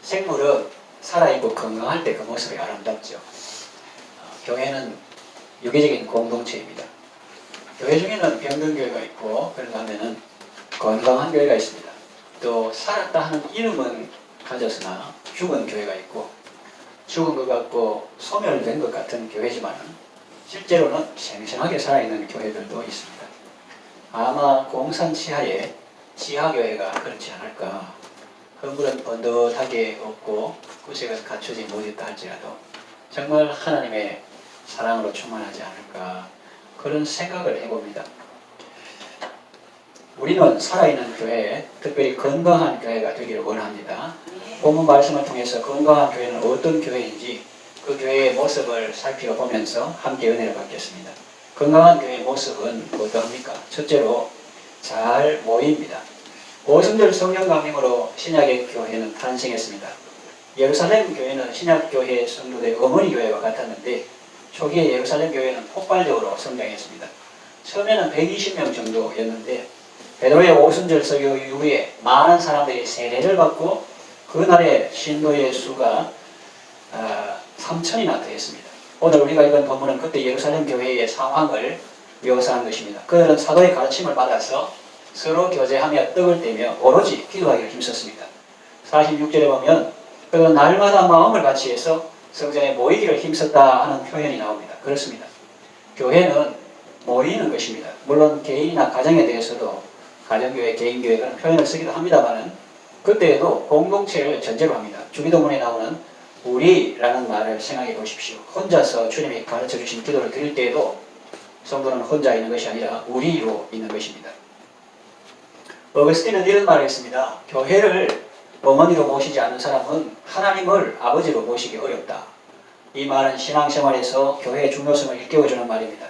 생물은 살아있고 건강할 때 그 모습이 아름답죠. 교회는 유기적인 공동체입니다. 교회 중에는 병든 교회가 있고 그런가 하면은 건강한 교회가 있습니다. 또 살았다 하는 이름은 가졌으나 죽은 교회가 있고 죽은 것 같고 소멸된 것 같은 교회지만 실제로는 생생하게 살아있는 교회들도 있습니다. 아마 공산치하에 지하교회가 그렇지 않을까. 건물은 번듯하게 없고 구색은 갖추지 못했다 할지라도 정말 하나님의 사랑으로 충만하지 않을까 그런 생각을 해봅니다. 우리는 살아있는 교회, 특별히 건강한 교회가 되기를 원합니다. 본문 말씀을 통해서 건강한 교회는 어떤 교회인지 그 교회의 모습을 살펴보면서 함께 은혜를 받겠습니다. 건강한 교회의 모습은 어떠합니까? 첫째로 잘 모입니다. 오순절 성령 강림으로 신약의 교회는 탄생했습니다. 예루살렘 교회는 신약교회 성도들의 어머니 교회와 같았는데 초기에 예루살렘 교회는 폭발적으로 성장했습니다. 처음에는 120명 정도였는데 베드로의 오순절 설교 이후에 많은 사람들이 세례를 받고 그날의 신도의 수가 3,000이나 되었습니다. 오늘 우리가 읽은 본문은 그때 예루살렘 교회의 상황을 묘사한 것입니다. 그들은 사도의 가르침을 받아서 서로 교제하며 떡을 떼며 오로지 기도하기를 힘썼습니다. 46절에 보면 그들은 날마다 마음을 같이 해서 성전에 모이기를 힘썼다 하는 표현이 나옵니다. 그렇습니다. 교회는 모이는 것입니다. 물론 개인이나 가정에 대해서도 가정교회, 개인교회 그런 표현을 쓰기도 합니다만 그때에도 공동체를 전제로 합니다. 주기도문에 나오는 우리라는 말을 생각해 보십시오. 혼자서 주님이 가르쳐 주신 기도를 드릴 때에도 성도는 혼자 있는 것이 아니라 우리로 있는 것입니다. 어거스틴은 이런 말을 했습니다. 교회를 어머니로 모시지 않는 사람은 하나님을 아버지로 모시기 어렵다. 이 말은 신앙생활에서 교회의 중요성을 일깨워주는 말입니다.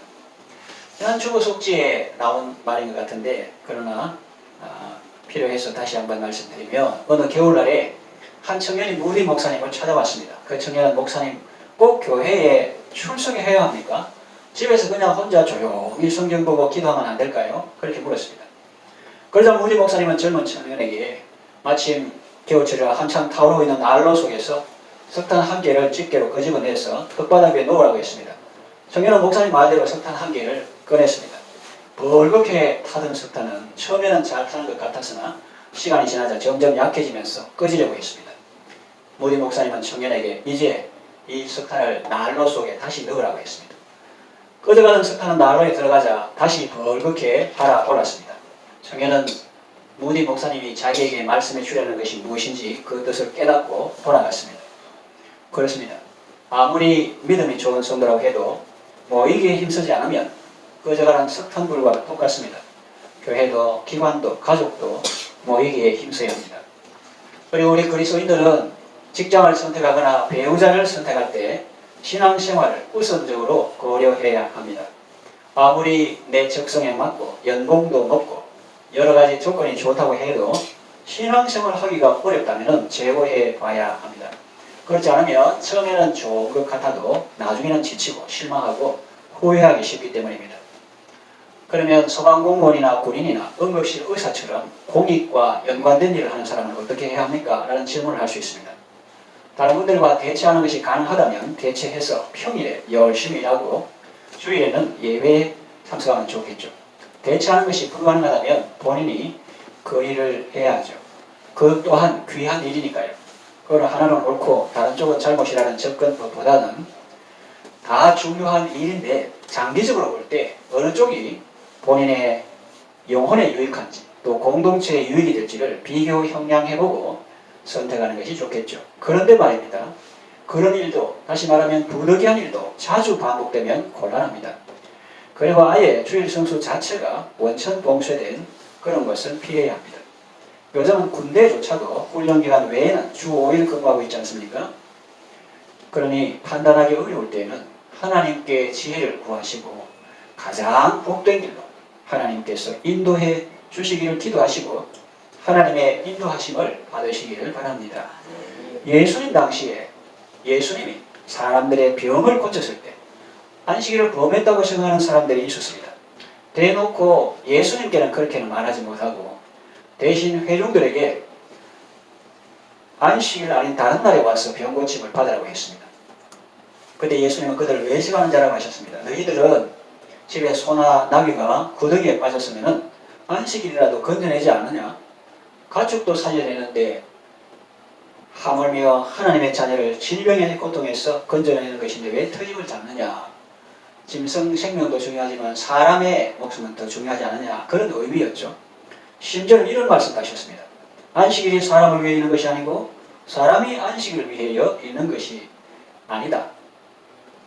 지난 주보 속지에 나온 말인 것 같은데 그러나 필요해서 다시 한번 말씀드리면 어느 겨울날에 한 청년이 무디 목사님을 찾아왔습니다. 그 청년은 목사님 꼭 교회에 출석해야 합니까? 집에서 그냥 혼자 조용히 성경 보고 기도하면 안 될까요? 그렇게 물었습니다. 그러자 무디 목사님은 젊은 청년에게 마침 겨울철이라 한참 타오르고 있는 난로 속에서 석탄 한 개를 집게로 끄집어내서 흙바닥 위에 놓으라고 했습니다. 청년은 목사님 말대로 석탄 한 개를 꺼냈습니다. 벌겋게 타던 석탄은 처음에는 잘 타는 것 같았으나 시간이 지나자 점점 약해지면서 꺼지려고 했습니다. 무디 목사님은 청년에게 이제 이 석탄을 난로 속에 다시 넣으라고 했습니다. 꺼져가는 석탄은 난로에 들어가자 다시 벌겋게 달아올랐습니다. 청년은 무디 목사님이 자기에게 말씀해 주려는 것이 무엇인지 그 뜻을 깨닫고 돌아갔습니다. 그렇습니다. 아무리 믿음이 좋은 성도라고 해도 모이기에 힘쓰지 않으면 꺼져가는 석탄불과 똑같습니다. 교회도 기관도 가족도 모이기에 힘써야 합니다. 그리고 우리 그리스도인들은 직장을 선택하거나 배우자를 선택할 때 신앙생활을 우선적으로 고려해야 합니다. 아무리 내 적성에 맞고 연봉도 높고 여러 가지 조건이 좋다고 해도 신앙생활을 하기가 어렵다면 제고해 봐야 합니다. 그렇지 않으면 처음에는 좋은 것 같아도 나중에는 지치고 실망하고 후회하기 쉽기 때문입니다. 그러면 소방공무원이나 군인이나 응급실 의사처럼 공익과 연관된 일을 하는 사람은 어떻게 해야 합니까? 라는 질문을 할 수 있습니다. 다른 분들과 대체하는 것이 가능하다면 대체해서 평일에 열심히 일하고 주일에는 예외에 참석하면 좋겠죠. 대체하는 것이 불가능하다면 본인이 그 일을 해야 하죠. 그 또한 귀한 일이니까요. 그걸 하나는 옳고 다른 쪽은 잘못이라는 접근법보다는 다 중요한 일인데 장기적으로 볼 때 어느 쪽이 본인의 영혼에 유익한지 또 공동체에 유익이 될지를 비교 형량해보고 선택하는 것이 좋겠죠. 그런데 말입니다. 그런 일도 다시 말하면 부득이한 일도 자주 반복되면 곤란합니다. 그리고 아예 주일 성수 자체가 원천 봉쇄된 그런 것은 피해야 합니다. 요즘은 군대조차도 훈련기간 외에는 주 5일 근무하고 있지 않습니까? 그러니 판단하기 어려울 때는 하나님께 지혜를 구하시고 가장 복된 길로 하나님께서 인도해 주시기를 기도하시고 하나님의 인도하심을 받으시기를 바랍니다. 예수님 당시에 예수님이 사람들의 병을 고쳤을 때 안식일을 범했다고 생각하는 사람들이 있었습니다. 대놓고 예수님께는 그렇게는 말하지 못하고 대신 회중들에게 안식일 아닌 다른 날에 와서 병 고침을 받으라고 했습니다. 그때 예수님은 그들을 외식하는 자라고 하셨습니다. 너희들은 집에 소나 나귀가 구덩이에 빠졌으면 안식일이라도 건져내지 않느냐? 가축도 살려내는데 하물며 하나님의 자녀를 질병의 고통에서 건져내는 것인데 왜 트집을 잡느냐? 짐승 생명도 중요하지만 사람의 목숨은 더 중요하지 않느냐? 그런 의미였죠. 심지어는 이런 말씀도 하셨습니다. 안식일이 사람을 위해 있는 것이 아니고 사람이 안식을 위하여 있는 것이 아니다.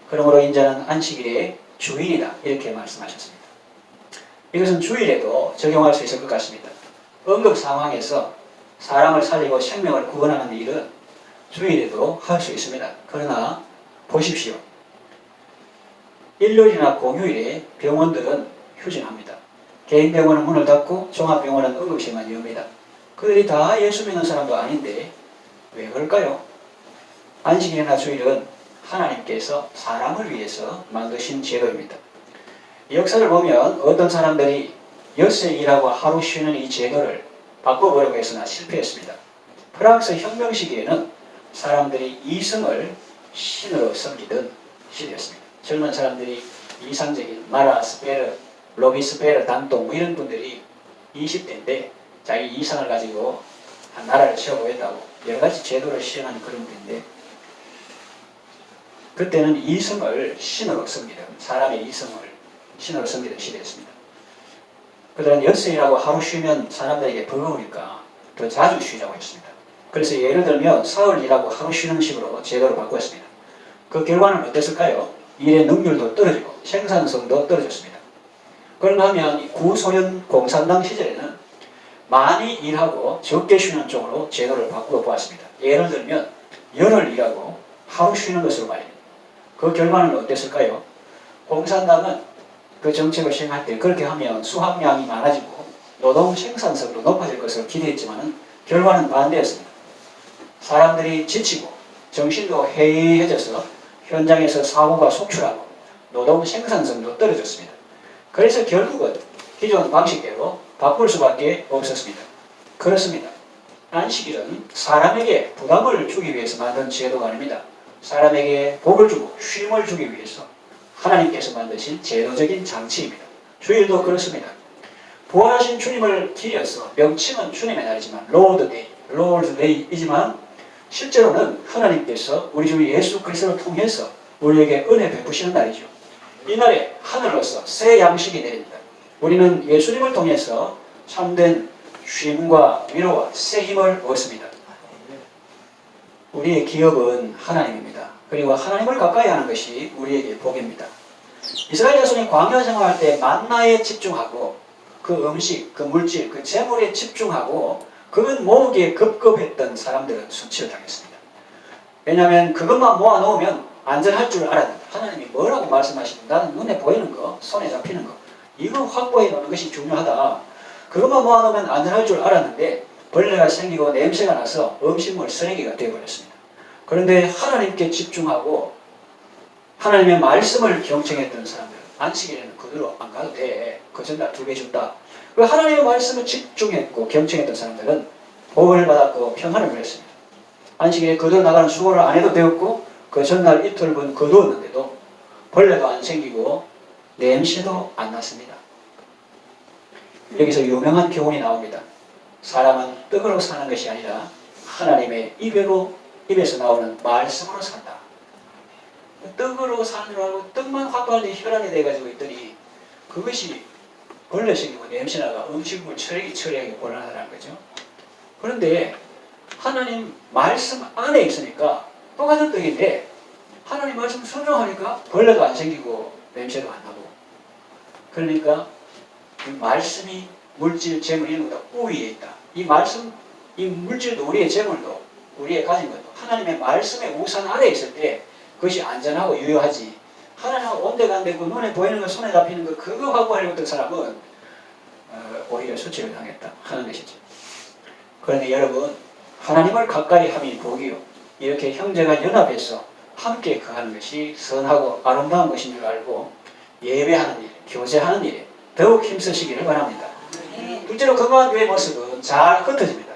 그러므로 인자는 안식일의 주인이다. 이렇게 말씀하셨습니다. 이것은 주일에도 적용할 수 있을 것 같습니다. 응급 상황에서 사람을 살리고 생명을 구원하는 일은 주일에도 할 수 있습니다. 그러나 보십시오. 일요일이나 공휴일에 병원들은 휴진합니다. 개인 병원은 문을 닫고 종합병원은 응급실만 여입니다. 그들이 다 예수 믿는 사람도 아닌데 왜 그럴까요? 안식일이나 주일은 하나님께서 사람을 위해서 만드신 제도입니다. 역사를 보면 어떤 사람들이 엿새 일하고 하루 쉬는 이 제도를 바꿔보려고 했으나 실패했습니다. 프랑스 혁명 시기에는 사람들이 이성을 신으로 섬기던 시대였습니다. 젊은 사람들이 이상적인 마라 스페르, 로비스페르, 단통 이런 분들이 20대인데 자기 이상을 가지고 한 나라를 세워보겠다고 여러 가지 제도를 시행하는 그런 분인데 그때는 이성을 신으로 섬기던 사람의 이성을 신으로 섬기던 시대였습니다. 그들은 엿새일하고 하루 쉬면 사람들에게 버거우니까 더 자주 쉬자고 했습니다. 그래서 예를 들면 사흘 일하고 하루 쉬는 식으로 제도를 바꾸었습니다. 그 결과는 어땠을까요? 일의 능률도 떨어지고 생산성도 떨어졌습니다. 그런가 하면 구소련 공산당 시절에는 많이 일하고 적게 쉬는 쪽으로 제도를 바꾸어 보았습니다. 예를 들면 열흘 일하고 하루 쉬는 것으로 말입니다. 그 결과는 어땠을까요? 공산당은 그 정책을 시행할 때 그렇게 하면 수확량이 많아지고 노동 생산성도 높아질 것을 기대했지만 결과는 반대였습니다. 사람들이 지치고 정신도 해이해져서 현장에서 사고가 속출하고 노동 생산성도 떨어졌습니다. 그래서 결국은 기존 방식대로 바꿀 수밖에 없었습니다. 그렇습니다. 안식일은 사람에게 부담을 주기 위해서 만든 제도가 아닙니다. 사람에게 복을 주고 쉼을 주기 위해서 하나님께서 만드신 제도적인 장치입니다. 주일도 그렇습니다. 부활하신 주님을 기려서 명칭은 주님의 날이지만 로드데이, 롤드데이이지만 실제로는 하나님께서 우리 주 예수 그리스도를 통해서 우리에게 은혜 베푸시는 날이죠. 이날에 하늘로서 새 양식이 내립니다. 우리는 예수님을 통해서 참된 쉼과 위로와 새 힘을 얻습니다. 우리의 기업은 하나님입니다. 그리고 하나님을 가까이 하는 것이 우리에게 복입니다. 이스라엘 자손이 광야 생활할 때 만나에 집중하고 그 음식, 그 물질, 그 재물에 집중하고 그것 모으기에 급급했던 사람들은 수치를 당했습니다. 왜냐하면 그것만 모아놓으면 안전할 줄 알았는데 하나님이 뭐라고 말씀하시는 나는 눈에 보이는 거, 손에 잡히는 거 이거 확보해 놓는 것이 중요하다. 그것만 모아놓으면 안전할 줄 알았는데 벌레가 생기고 냄새가 나서 음식물 쓰레기가 되어버렸습니다. 그런데 하나님께 집중하고 하나님의 말씀을 경청했던 사람들은 안식일에는 그대로 안 가도 돼. 그 전날 2배 준다. 하나님의 말씀을 집중했고 경청했던 사람들은 복을 받았고 평안을 누렸습니다. 안식일에 그대로 나가는 수고를 안 해도 되었고 그 전날 이틀분 거두었는데도 벌레도 안 생기고 냄새도 안 났습니다. 여기서 유명한 교훈이 나옵니다. 사람은 떡으로 사는 것이 아니라 하나님의 입에서 나오는 말씀으로 산다. 떡으로 사는 줄 알고 떡만 확보하는데 혈안이 돼가지고 있더니 그것이 벌레 생기고 냄새나가 음식물 처리하기 곤란하다는 거죠. 그런데 하나님 말씀 안에 있으니까 똑같은 떡인데 하나님 말씀 순종하니까 벌레도 안 생기고 냄새도 안 나고 그러니까 이 말씀이 물질, 재물 이런 것보다 우위에 있다. 이 말씀, 이 물질도 우리의 재물도 우리의 가진 것도 하나님의 말씀의 우산 아래에 있을 때 그것이 안전하고 유효하지. 하나님은 온데간데 그 눈에 보이는 거 손에 잡히는 거 그거 확보하려고 했던 사람은 오히려 수치를 당했다 하는 것이죠. 그런데 여러분 하나님을 가까이 함이 복이요. 이렇게 형제가 연합해서 함께 거하는 것이 선하고 아름다운 것인 줄 알고 예배하는 일, 교제하는 일에 더욱 힘쓰시기를 바랍니다. 둘째로 건강한 교회의 모습은 잘 흩어집니다.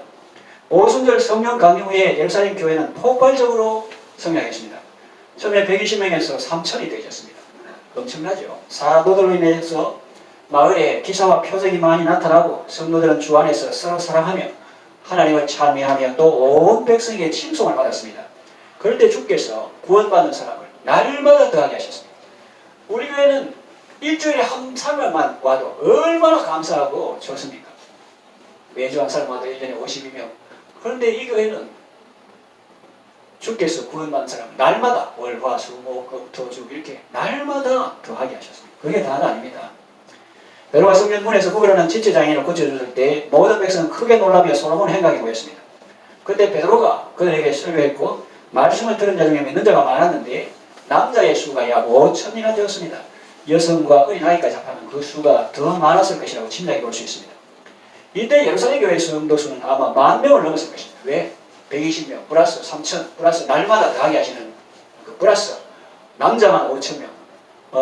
오순절 성령 강림 후에 예루살렘 교회는 폭발적으로 성장했습니다. 처음에 120명에서 3,000이 되어졌습니다. 엄청나죠. 사도들로 인해서 마을에 기사와 표적이 많이 나타나고 성도들은 주 안에서 서로 사랑하며 하나님을 찬미하며 또 온 백성에게 칭송을 받았습니다. 그럴 때 주께서 구원받는 사람을 날마다 더하게 하셨습니다. 우리 교회는 일주일에 한 사람만 와도 얼마나 감사하고 좋습니까? 매주 한 사람 와도 1년에 52명. 그런데 이 교회는 주께서 구원받는 사람을 날마다 월, 화, 수, 목, 금, 토, 주 이렇게 날마다 더하게 하셨습니다. 그게 다가 아닙니다. 베로가 성전문에서 구별하는 지체장애인을 고쳐줬을 때 모든 백성은 크게 놀라며 솔로몬의 행각에 모였습니다. 그때 베드로가 그들에게 설교했고 말씀을 들은 자 중에 믿는 자가 많았는데 남자의 수가 약 5,000이나 되었습니다. 여성과 어린아이까지 합하면 그 수가 더 많았을 것이라고 짐작해 볼 수 있습니다. 이때 예루살렘 교회 성도 수는 아마 10,000명을 넘었을 것입니다. 왜? 120명 플러스 3,000 플러스 날마다 더하게 하시는 그 플러스 남자만 5,000명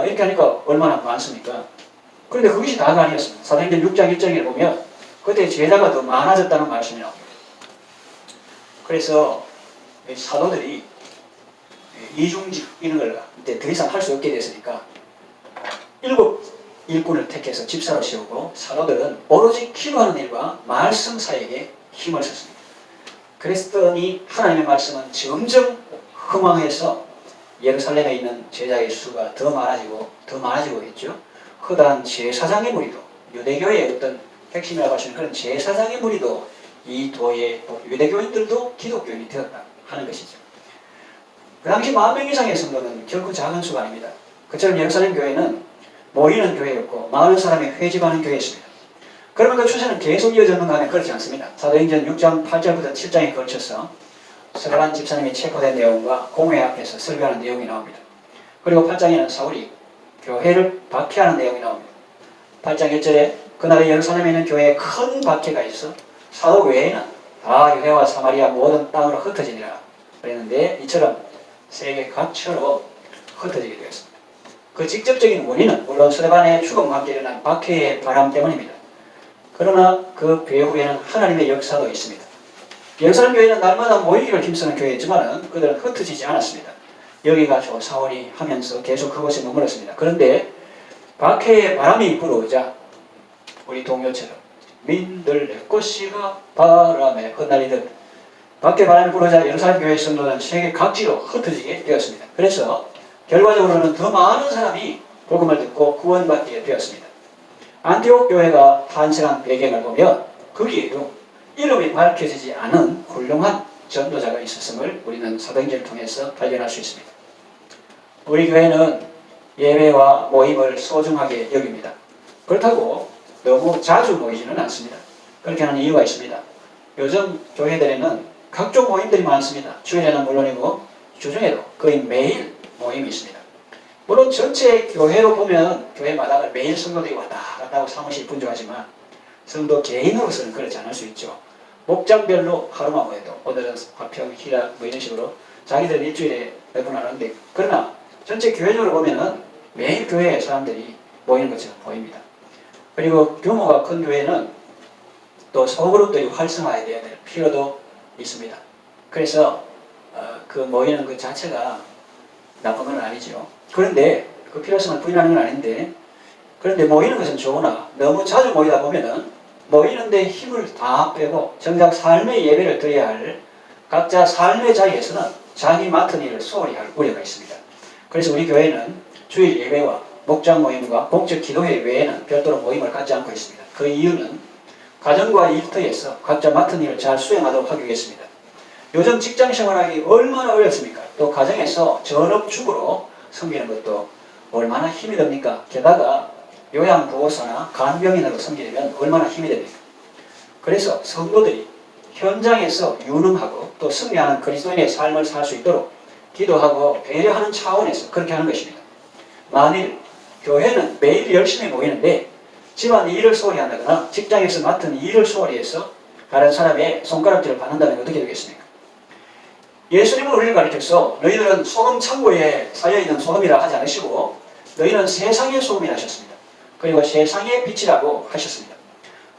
이렇게 하니까 얼마나 많습니까? 그런데 그것이 다가 아니었습니다. 사도행전 6장 1장에 보면 그때 제자가 더 많아졌다는 말씀이 나옵니다. 그래서 사도들이 이중직 이런 걸 이제 더 이상 할 수 없게 됐으니까 7 일꾼을 택해서 집사로 세우고 사도들은 오로지 기도하는 일과 말씀 사역에 힘을 썼습니다. 그랬더니 하나님의 말씀은 점점 흥황해서 예루살렘에 있는 제자의 수가 더 많아지고 있죠. 허다한 제사장의 무리도 유대교의 어떤 핵심이라고 하시는 그런 제사장의 무리도 이 도의 유대교인들도 기독교인이 되었다 하는 것이죠. 그 당시 10,000명 이상의 성도는 결코 작은 수가 아닙니다. 그처럼 예루살렘 교회는 모이는 교회였고 많은 사람이 회집하는 교회였습니다. 그러면 그 추세는 계속 이어졌는가 하면 그렇지 않습니다. 사도행전 6장 8절부터 7장에 걸쳐서 스데반 집사님이 체포된 내용과 공회 앞에서 설교하는 내용이 나옵니다. 그리고 8장에는 사울이 교회를 박해하는 내용이 나옵니다. 8장 1절에 그날에 예루살렘에 있는 교회에 큰 박해가 있어 사도 외에는 다 유대와 사마리아 모든 땅으로 흩어지니라 그랬는데 이처럼 세계 각처로 흩어지게 되었습니다. 그 직접적인 원인은 물론 스데반의 죽음과 함께 일어난 박해의 바람 때문입니다. 그러나 그 배후에는 하나님의 역사도 있습니다. 예루살렘 교회는 날마다 모이기를 힘쓰는 교회였지만 그들은 흩어지지 않았습니다. 여기가 사울이 하면서 계속 그곳에 머물렀습니다. 그런데 박해의 바람이 불어오자 우리 동요처럼 민들 내 것이가 바람에 흩날리듯 박해 바람이 불어오자 예루살렘 교회 성도는 세계 각지로 흩어지게 되었습니다. 그래서 결과적으로는 더 많은 사람이 복음을 듣고 구원받게 되었습니다. 안티옥 교회가 탄생한 배경을 보면 거기에도 이름이 밝혀지지 않은 훌륭한 전도자가 있었음을 우리는 사도행전을 통해서 발견할 수 있습니다. 우리 교회는 예배와 모임을 소중하게 여깁니다. 그렇다고 너무 자주 모이지는 않습니다. 그렇게 하는 이유가 있습니다. 요즘 교회들에는 각종 모임들이 많습니다. 주일에는 물론이고 주중에도 거의 매일 모임이 있습니다. 물론 전체 교회로 보면 교회 마당을 매일 성도들이 왔다 갔다 하고 사무실이 분주하지만 성도 개인으로서는 그렇지 않을 수 있죠. 목장별로 하루만 모여도 오늘은 화평, 희락 뭐 이런 식으로 자기들 일주일에 몇 번 하는데 그러나 전체 교회적으로 보면은 매일 교회에 사람들이 모이는 것처럼 보입니다. 그리고 규모가 큰 교회는 또 소그룹들이 활성화해야 될 필요도 있습니다. 그래서 그 모이는 그 자체가 나쁜 건 아니죠. 그런데 그 필요성을 부인하는 건 아닌데 그런데 모이는 것은 좋으나 너무 자주 모이다 보면은 모이는데 힘을 다 빼고 정작 삶의 예배를 드려야 할 각자 삶의 자리에서는 자기 맡은 일을 소홀히 할 우려가 있습니다. 그래서 우리 교회는 주일 예배와 목장 모임과 공적 기도회 외에는 별도로 모임을 갖지 않고 있습니다. 그 이유는 가정과 일터에서 각자 맡은 일을 잘 수행하도록 하기 위해서입니다. 요즘 직장 생활하기 얼마나 어렵습니까? 또 가정에서 전업주부로 섬기는 것도 얼마나 힘이 듭니까? 게다가 요양보호사나 간병인으로 섬기려면 얼마나 힘이 됩니까? 그래서 성도들이 현장에서 유능하고 또 승리하는 그리스도인의 삶을 살 수 있도록 기도하고 배려하는 차원에서 그렇게 하는 것입니다. 만일 교회는 매일 열심히 모이는데 집안 일을 소홀히 한다거나 직장에서 맡은 일을 소홀히 해서 다른 사람의 손가락질을 받는다면 어떻게 되겠습니까? 예수님은 우리를 가르쳐서 너희들은 소금 창고에 쌓여있는 소금이라 하지 않으시고 너희는 세상의 소금이라 하셨습니다. 그리고 세상의 빛이라고 하셨습니다.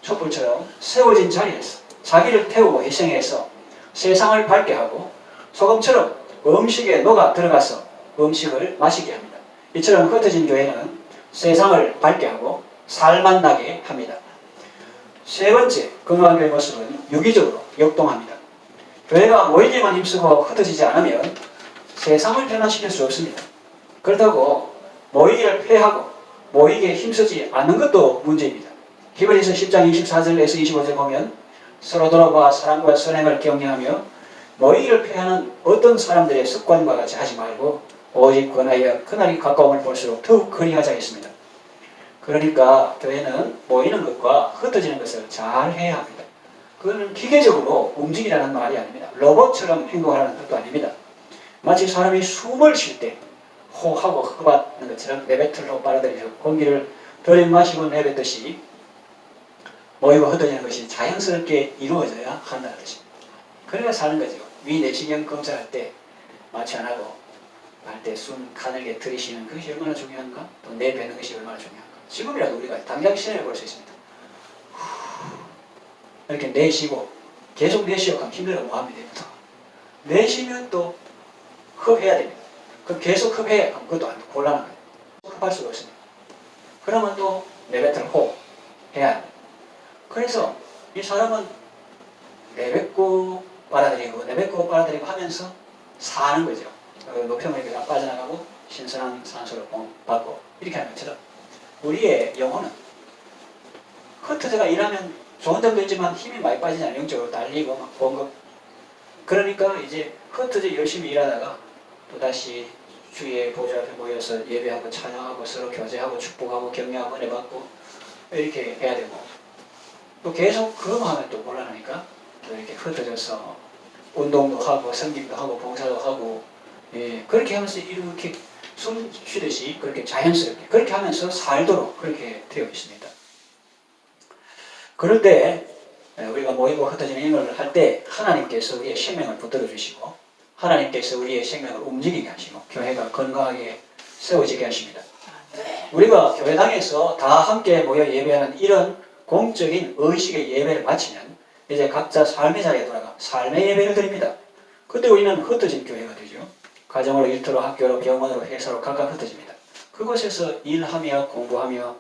촛불처럼 세워진 자리에서 자기를 태우고 희생해서 세상을 밝게 하고 소금처럼 음식에 녹아 들어가서 음식을 마시게 합니다. 이처럼 흩어진 교회는 세상을 밝게 하고 살만 나게 합니다. 세 번째, 건강한 교회 모습은 유기적으로 역동합니다. 교회가 모이기만 힘쓰고 흩어지지 않으면 세상을 변화시킬 수 없습니다. 그렇다고 모이기를 폐하고 모이기에 힘쓰지 않는 것도 문제입니다. 히브리서 10장 24절에서 25절 보면 서로 돌아봐 사랑과 선행을 격려하며 모이기를 폐하는 어떤 사람들의 습관과 같이 하지 말고 오직 권하여 그날이 가까움을 볼수록 더욱 그리하자 했습니다. 그러니까 교회는 모이는 것과 흩어지는 것을 잘 해야 합니다. 그거는 기계적으로 움직이라는 말이 아닙니다. 로봇처럼 행동하라는 것도 아닙니다. 마치 사람이 숨을 쉴 때 호하고 흡하는 것처럼 내뱉으로 빨아들여서 공기를 들이마시고 내뱉듯이 모이고 흩어지는 것이 자연스럽게 이루어져야 한다는 것입니다. 그래야 사는 거죠. 위내시경 검사할 때 마취 안 하고 할 때 숨 가늘게 들이쉬는 것이 얼마나 중요한가? 또 내뱉는 것이 얼마나 중요한가? 지금이라도 우리가 당장 실현해 볼 수 있습니다. 이렇게 내쉬고 계속 내쉬고 하면 힘들어 뭐합니다. 내쉬면 또 흡해야 됩니다. 그럼 계속 흡해야 하면 그것도 안 곤란한 거예요. 흡할 수가 없습니다. 그러면 또 내뱉을 호흡 해야 합니다. 그래서 이 사람은 내뱉고 빨아들이고 내뱉고 빨아들이고 하면서 사는 거죠. 노폐물이 다 빠져나가고 신선한 산소를 받고 이렇게 하는 것처럼 우리의 영혼은 흩어져가 일하면 좋은 점도 있지만 힘이 많이 빠지잖아요. 영적으로 달리고 막 공급. 그러니까 이제 흩어져 열심히 일하다가 또다시 주의 보좌 앞에 모여서 예배하고 찬양하고 서로 교제하고 축복하고 격려하고 은혜 받고 이렇게 해야 되고 또 계속 그것만 하면 또 곤란하니까 또 이렇게 흩어져서 운동도 하고 성김도 하고 봉사도 하고 그렇게 하면서 이렇게 숨 쉬듯이 그렇게 자연스럽게 그렇게 하면서 살도록 그렇게 되어 있습니다. 그럴 때 우리가 모이고 흩어지는 일을 할 때 하나님께서 우리의 생명을 붙들어 주시고 하나님께서 우리의 생명을 움직이게 하시고 교회가 건강하게 세워지게 하십니다. 우리가 교회당에서 다 함께 모여 예배하는 이런 공적인 의식의 예배를 마치면 이제 각자 삶의 자리에 돌아가 삶의 예배를 드립니다. 그때 우리는 흩어진 교회가 되죠. 가정으로, 일터로, 학교로, 병원으로, 회사로 각각 흩어집니다. 그곳에서 일하며 공부하며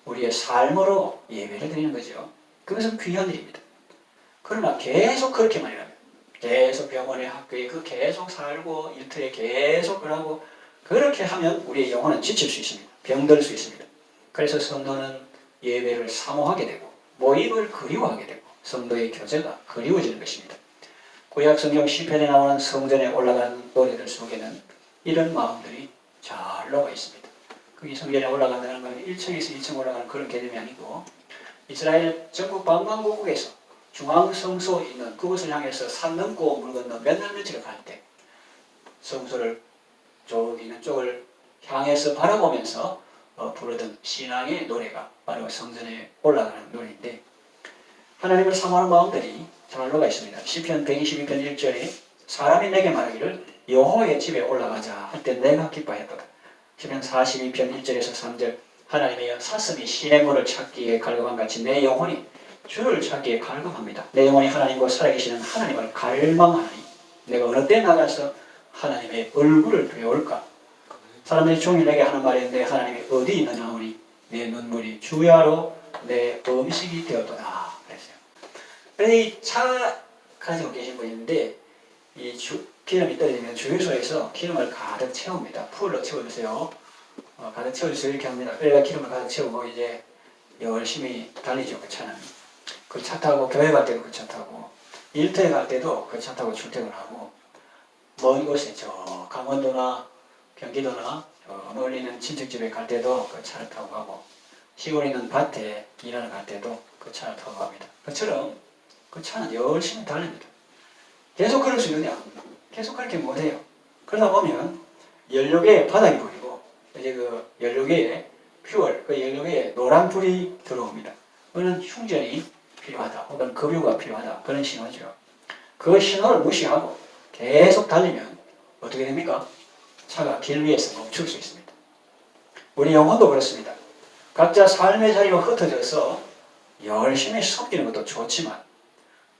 우리의 삶으로 예배를 드리는 거죠. 그것은 귀한 일입니다. 그러나 계속 그렇게만 일하면 계속 병원에 학교에 계속 살고 일터에 계속 그러고 그렇게 하면 우리의 영혼은 지칠 수 있습니다. 병들 수 있습니다. 그래서 성도는 예배를 사모하게 되고 모임을 그리워하게 되고 성도의 교제가 그리워지는 것입니다. 구약 성경 시편에 나오는 성전에 올라가는 노래들 속에는 이런 마음들이 잘 녹아 있습니다. 그게 성전에 올라간다는 건 1층에서 2층 올라가는 그런 개념이 아니고 이스라엘 전국 방방곡곡에서 중앙성소 있는 그곳을 향해서 산 넘고 물 건너 몇 날 며칠을 갈 때 성소를 저기 있는 쪽을 향해서 바라보면서 부르던 신앙의 노래가 바로 성전에 올라가는 노래인데 하나님을 사모하는 마음들이 잘 녹아 있습니다. 시편 122편 1절에 사람이 내게 말하기를 여호와의 집에 올라가자 할 때 내가 기뻐했도다. 시편 42편 1절에서 3절 하나님의 사슴이 시냇물을 찾기에 갈급한 같이 내 영혼이 주를 찾기에 갈급합니다. 내 영혼이 하나님과 살아계시는 하나님을 갈망하니 내가 어느 때 나가서 하나님의 얼굴을 배울까? 사람들이 종일 내게 하는 말이 있는데 하나님이 어디 있느냐 하니 내 눈물이 주야로 내 음식이 되었도다 그랬어요. 그래서 이 차 가지고 계신 분이 있는데 이 기름이 떨어지면 주유소에서 기름을 가득 채웁니다. 풀로 채워주세요. 가득 채워주세요 이렇게 합니다. 그래가 기름을 가득 채우고 이제 열심히 달리죠. 그 차는. 그 차 타고 교회 갈 때도 그 차 타고 일터에 갈 때도 그 차 타고 출퇴근하고 먼 곳에 저 강원도나 경기도나 멀리 있는 친척집에 갈 때도 그 차를 타고 가고 시골에 있는 밭에 일하러 갈 때도 그 차를 타고 갑니다. 그처럼 그 차는 열심히 달립니다. 계속 그럴 수 있느냐? 계속 그렇게 못해요. 그러다 보면 연료계에 바닥이 보이고 이제 그 연료계에 퓨얼, 그 연료계에 노란 불이 들어옵니다. 그거는 흉전이 필요하다 혹은 급유가 필요하다 그런 신호죠. 그 신호를 무시하고 계속 달리면 어떻게 됩니까? 차가 길 위에서 멈출 수 있습니다. 우리 영혼도 그렇습니다. 각자 삶의 자리로 흩어져서 열심히 섬기는 것도 좋지만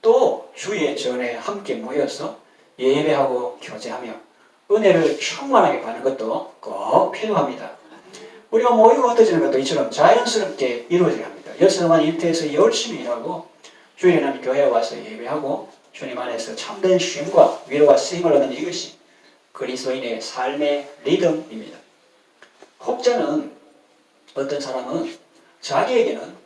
또 주의 전에 함께 모여서 예배하고 교제하며 은혜를 충만하게 받는 것도 꼭 필요합니다. 우리가 모이고 흩어지는 것도 이처럼 자연스럽게 이루어져야 합니다. 여성은 일터에서 열심히 일하고 주일에는 교회에 와서 예배하고 주님 안에서 참된 쉼과 위로와 쓰임을 얻는 이것이 그리스도인의 삶의 리듬입니다. 혹자는 어떤 사람은 자기에게는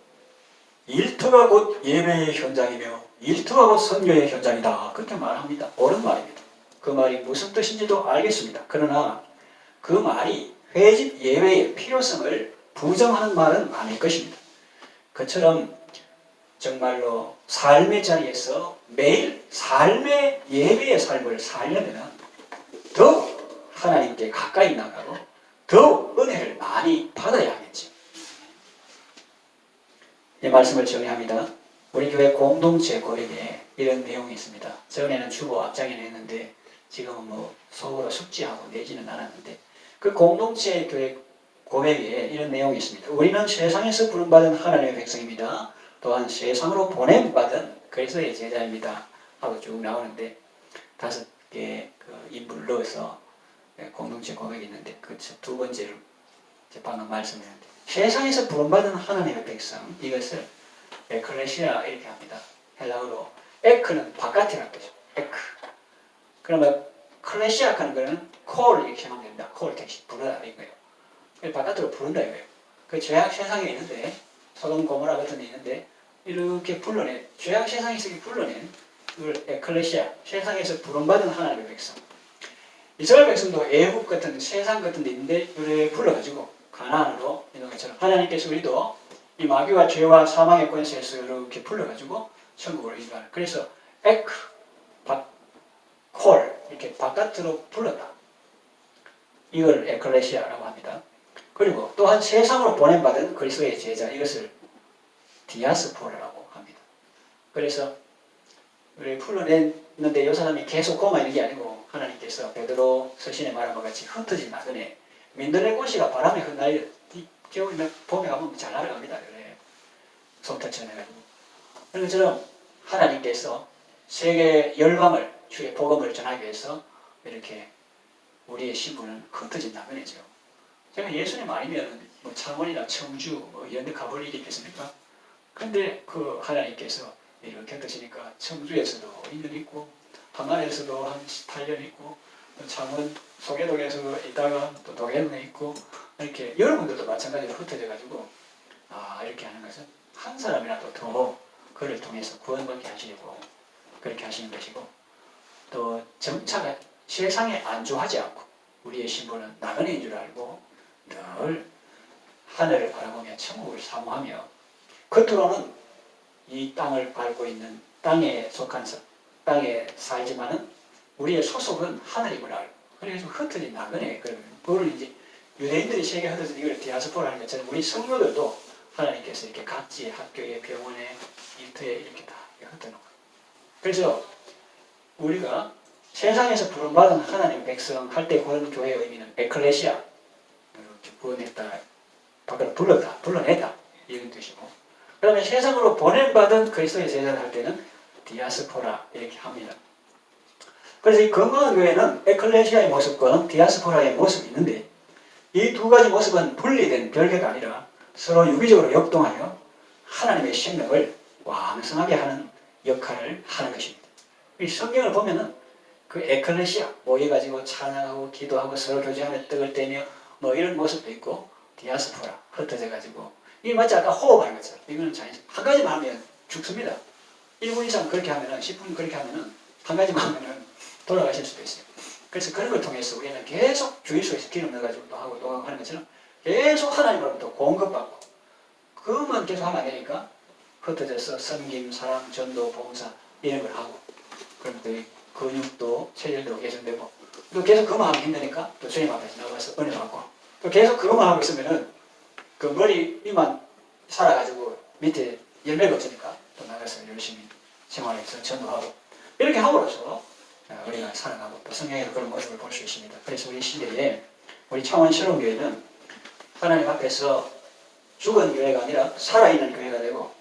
일터가 곧 예배의 현장이며 일터가 곧 선교의 현장이다. 그렇게 말합니다. 옳은 말입니다. 그 말이 무슨 뜻인지도 알겠습니다. 그러나 그 말이 회집 예배의 필요성을 부정하는 말은 아닐 것입니다. 그처럼 정말로 삶의 자리에서 매일 삶의 예배의 삶을 살려면 더욱 하나님께 가까이 나가고 더욱 은혜를 많이 받아야 하겠죠. 이 말씀을 정리합니다. 우리 교회 공동체 고백에 이런 내용이 있습니다. 전에는 주보 앞장에 냈는데 지금은 뭐 속으로 숙지하고 내지는 않았는데 그 공동체 교회 고백에 이런 내용이 있습니다. 우리는 세상에서 부름받은 하나님의 백성입니다. 또한 세상으로 보냄받은 그리스도의 제자입니다. 하고 쭉 나오는데 5개 그 인물을 넣어서 공동체 고백이 있는데 그 두 번째를 방금 말씀드렸는데 세상에서 부름받은 하나님의 백성 이것을 에클레시아 이렇게 합니다. 헬라어로 에크는 바깥이라는 거죠. 에크. 그러면 클레시아 하는 거는 콜 이렇게 하면 됩니다. 콜 택시 부르다 이거예요. 바깥으로 부른다 이거예요. 그 죄악 세상에 있는데 소돔 고모라 같은 데 있는데 이렇게 불러낸 죄악 세상에서 불러낸 이걸 에클레시아 세상에서 부름받은 하나님의 백성. 이스라엘 백성도 애국 같은 세상 같은 데 있는데 이렇게 불러가지고 가나안으로 이런 것처럼 하나님께서 우리도 이 마귀와 죄와 사망의 권세에서 이렇게 불러가지고 천국으로 인도하는. 그래서 에크, 콜 이렇게 바깥으로 불렀다. 이걸 에클레시아라고 합니다. 그리고 또한 세상으로 보냄받은 그리스도의 제자 이것을 디아스포라라고 합니다. 그래서 우리 풀어냈는데 이 사람이 계속 고마 있는 게 아니고 하나님께서 베드로 서신에 말한 것 같이 흩어진 나그네 민들레 꽃이가 바람에 흩날려 겨울에 봄에 가면 잘 날아갑니다. 그래. 솜털처럼 해가지고. 그런 것처럼 하나님께서 세계 열방을 주의 복음을 전하기 위해서 이렇게 우리의 신분은 흩어진 나그네죠. 제가 예수님 아니면 뭐 창원이나 청주 뭐 이런 데 가볼 일이 있겠습니까? 근데 그 하나님께서 이렇게 흩으시니까 청주에서도 2년 있고 함안에서도 한 8년 있고 창원 소개동에서 있다가 또 동해동에 있고 이렇게 여러분들도 마찬가지로 흩어져 가지고 이렇게 하는 것은 한 사람이라도 더 그를 통해서 구원받게 하시려고 그렇게 하시는 것이고 또 정착 세상에 안주하지 않고 우리의 신분은 나그네인 줄 알고 늘 하늘을 바라보며 천국을 사모하며 겉으로는 이 땅을 밟고 있는 땅에 속한 땅에 살지만은 우리의 소속은 하늘임을 알고 그래서 흩어진 나그네 그걸 이제 유대인들이 세계 흩어진 이걸 디아스포라는 것처럼 우리 성도들도 하나님께서 이렇게 각지 학교에 병원에 일터에 이렇게 다 흩어놓고 그래서 우리가 세상에서 부름받은 하나님의 백성 할 때 그런 교회의 의미는 에클레시아 이렇게 구원했다 밖으로 불러냈다 이런 뜻이고 그러면 세상으로 보냄받은 그리스도의 제자를 할 때는 디아스포라 이렇게 합니다. 그래서 이 건강한 교회는 에클레시아의 모습과 디아스포라의 모습이 있는데 이 두 가지 모습은 분리된 별개가 아니라 서로 유기적으로 역동하여 하나님의 생명을 왕성하게 하는 역할을 하는 것입니다. 이 성경을 보면은 그 에클레시아 모여가지고 찬양하고 기도하고 서로 교제하며 떡을 떼며 뭐 이런 모습도 있고 디아스포라 흩어져가지고 이게 마치 아까 호흡하는 것처럼 이거는 한 가지만 하면 죽습니다. 1분 이상 그렇게 하면은 10분 그렇게 하면은 한 가지만 하면은 돌아가실 수도 있어요. 그래서 그런 걸 통해서 우리는 계속 주일 속에서 기름 넣어가지고 또 하고 또 하는 것처럼 계속 하나님으로부터 공급받고 그것만 계속 하면 안 되니까 흩어져서 섬김, 사랑, 전도, 봉사 이런 걸 하고 그럼 또 근육도 체질도 개선되고 또 계속 그것만 하면 힘드니까 또 주님 앞에서 나가서 은혜 받고 또 계속 그것만 하고 있으면은 그 머리 위만 살아가지고 밑에 열매가 없으니까 또 나가서 열심히 생활해서 전도하고 이렇게 함으로써 우리가 살아가고 또 성경에도 그런 모습을 볼 수 있습니다. 그래서 우리 시대에 우리 창원 실험교회는 하나님 앞에서 죽은 교회가 아니라 살아있는 교회가 되고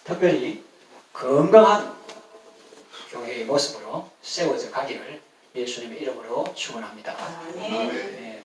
특별히 건강한 교회의 모습으로 세워져 가기를 예수님의 이름으로 축원합니다.